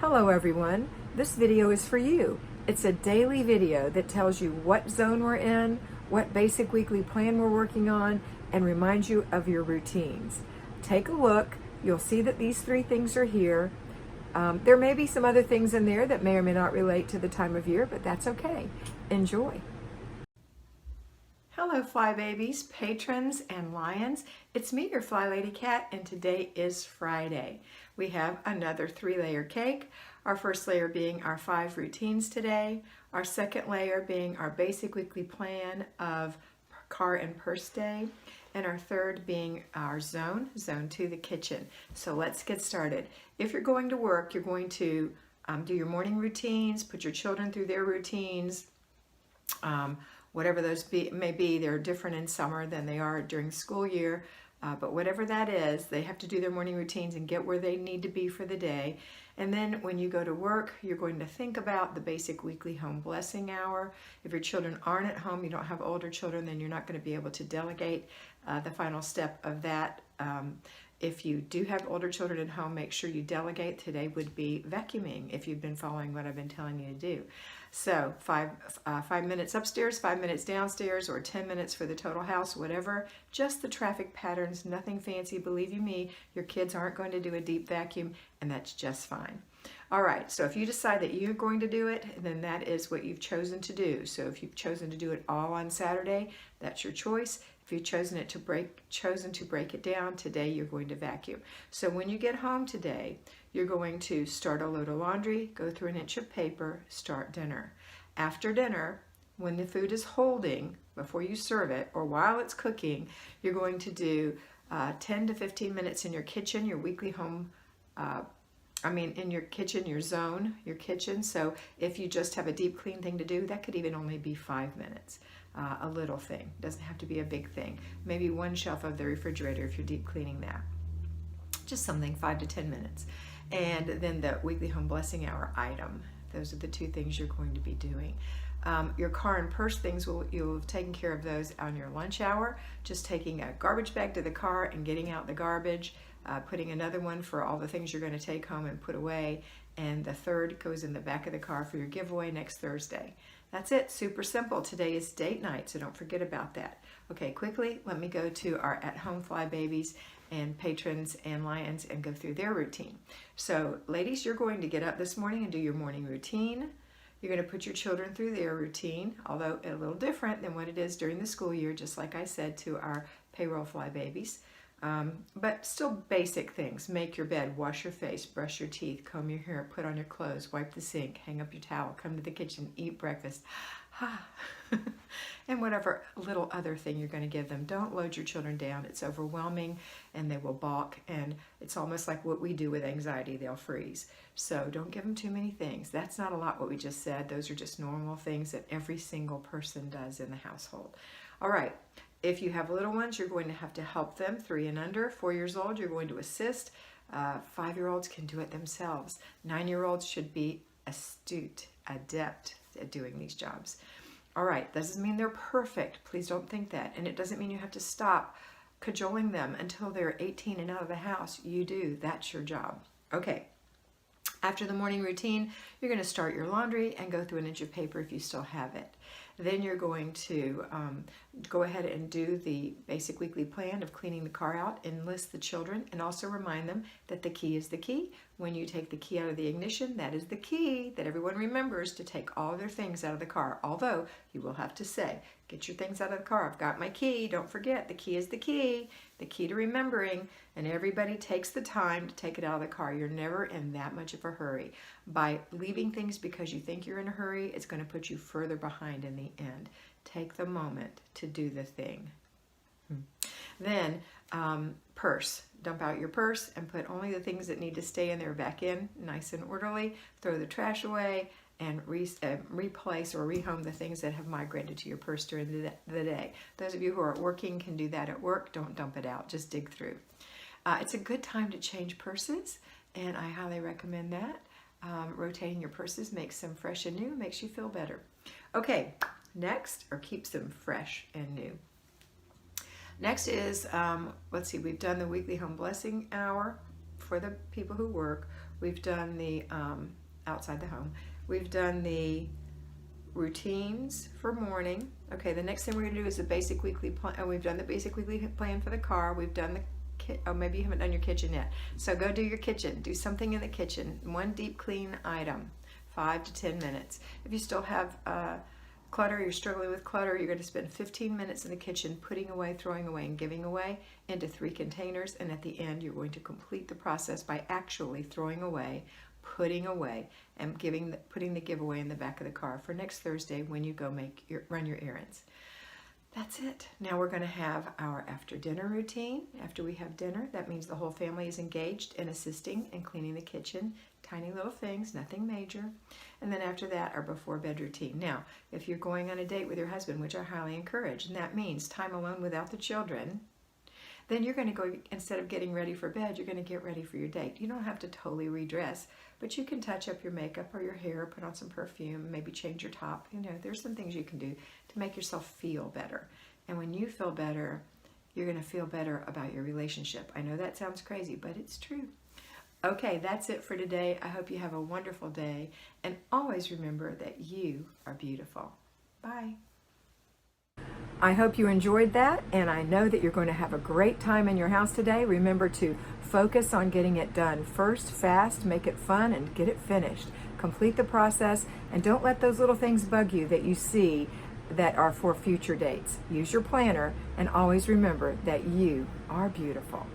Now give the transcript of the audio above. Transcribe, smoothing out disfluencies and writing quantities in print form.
Hello everyone, this video is for you. It's a daily video that tells you what zone we're in, what basic weekly plan we're working on, and reminds you of your routines. Take a look, you'll see that these three things are here. There may be some other things in there that may or may not relate to the time of year, but that's okay. Enjoy. Hello Fly Babies, patrons, and lions. It's me, your FlyLady Kat, and today is Friday. We have another 3-layer cake. Our first layer being our 5 routines today. Our second layer being our basic weekly plan of car and purse day. And our third being our zone 2, the kitchen. So let's get started. If you're going to work, you're going to do your morning routines, put your children through their routines. Whatever those may be, they're different in summer than they are during school year. But whatever that is, they have to do their morning routines and get where they need to be for the day. And then when you go to work, you're going to think about the basic weekly home blessing hour. If your children aren't at home, you don't have older children, then you're not going to be able to delegate the final step of that. If you do have older children at home, make sure you delegate. Today would be vacuuming if you've been following what I've been telling you to do. So 5 minutes upstairs, 5 minutes downstairs, or 10 minutes for the total house, whatever. Just the traffic patterns, nothing fancy. Believe you me, your kids aren't going to do a deep vacuum, and that's just fine. All right, so if you decide that you're going to do it, then that is what you've chosen to do. So if you've chosen to do it all on Saturday, that's your choice. If you've chosen to break it down, today you're going to vacuum. So when you get home today, you're going to start a load of laundry, go through an inch of paper, start dinner. After dinner, when the food is holding, before you serve it, or while it's cooking, you're going to do 10 to 15 minutes in your kitchen, your weekly home in your kitchen, your zone, your kitchen. So if you just have a deep clean thing to do, that could even only be 5 minutes. A little thing, doesn't have to be a big thing. Maybe one shelf of the refrigerator if you're deep cleaning that. Just something 5 to 10 minutes. And then the weekly home blessing hour item. Those are the 2 things you're going to be doing. Your car and purse things, you'll have taken care of those on your lunch hour. Just taking a garbage bag to the car and getting out the garbage. Putting another one for all the things you're going to take home and put away, and the third goes in the back of the car for your giveaway next Thursday. That's it, super simple. Today is date night, so don't forget about that. Okay, quickly, let me go to our at-home Fly Babies and patrons and lions and go through their routine. So, ladies, you're going to get up this morning and do your morning routine. You're going to put your children through their routine, although a little different than what it is during the school year, just like I said to our payroll Fly Babies. But still basic things. Make your bed, wash your face, brush your teeth, comb your hair, put on your clothes, wipe the sink, hang up your towel, come to the kitchen, eat breakfast. And whatever little other thing you're going to give them. Don't load your children down. It's overwhelming and they will balk, and it's almost like what we do with anxiety. They'll freeze. So don't give them too many things. That's not a lot what we just said. Those are just normal things that every single person does in the household. All right. If you have little ones, you're going to have to help them. 3 and under, 4 years old, you're going to assist. 5-year-olds can do it themselves. 9-year-olds should be astute, adept at doing these jobs. All right, doesn't mean they're perfect. Please don't think that. And it doesn't mean you have to stop cajoling them until they're 18 and out of the house. You do. That's your job. Okay. After the morning routine, you're going to start your laundry and go through an inch of paper if you still have it. Then you're going to go ahead and do the basic weekly plan of cleaning the car out, enlist the children, and also remind them that the key is the key. When you take the key out of the ignition, that is the key that everyone remembers to take all their things out of the car. Although you will have to say, get your things out of the car. I've got my key. Don't forget, the key is the key to remembering. And everybody takes the time to take it out of the car. You're never in that much of a hurry. By leaving things because you think you're in a hurry, it's going to put you further behind in the end. Take the moment to do the thing. Then purse. Dump out your purse and put only the things that need to stay in there back in, nice and orderly. Throw the trash away and replace or rehome the things that have migrated to your purse during the day. Those of you who are working can do that at work. Don't dump it out. Just dig through. It's a good time to change purses, and I highly recommend that. Rotating your purses makes them fresh and new, makes you feel better. Okay, next, or keeps them fresh and new. Next is, let's see, we've done the weekly home blessing hour for the people who work. We've done the outside the home. We've done the routines for morning. Okay, the next thing we're going to do is the basic weekly plan. Oh, we've done the basic weekly plan for the car. We've done the oh, maybe you haven't done your kitchen yet. So go do your kitchen. Do something in the kitchen. One deep clean item, 5 to 10 minutes. If you still have clutter, you're struggling with clutter, you're going to spend 15 minutes in the kitchen putting away, throwing away, and giving away into 3 containers. And at the end, you're going to complete the process by actually throwing away, putting away, and putting the giveaway in the back of the car for next Thursday when you go run your errands. That's it. Now we're going to have our after dinner routine. After we have dinner, that means the whole family is engaged in assisting and cleaning the kitchen. Tiny little things, nothing major. And then after that, our before bed routine. Now, if you're going on a date with your husband, which I highly encourage, and that means time alone without the children, then you're going to go, instead of getting ready for bed, you're going to get ready for your date. You don't have to totally redress, but you can touch up your makeup or your hair, put on some perfume, maybe change your top. You know, there's some things you can do to make yourself feel better. And when you feel better, you're going to feel better about your relationship. I know that sounds crazy, but it's true. Okay, that's it for today. I hope you have a wonderful day. And always remember that you are beautiful. Bye. I hope you enjoyed that, and I know that you're going to have a great time in your house today. Remember to focus on getting it done first, fast, make it fun, and get it finished. Complete the process, and don't let those little things bug you that you see that are for future dates. Use your planner, and always remember that you are beautiful.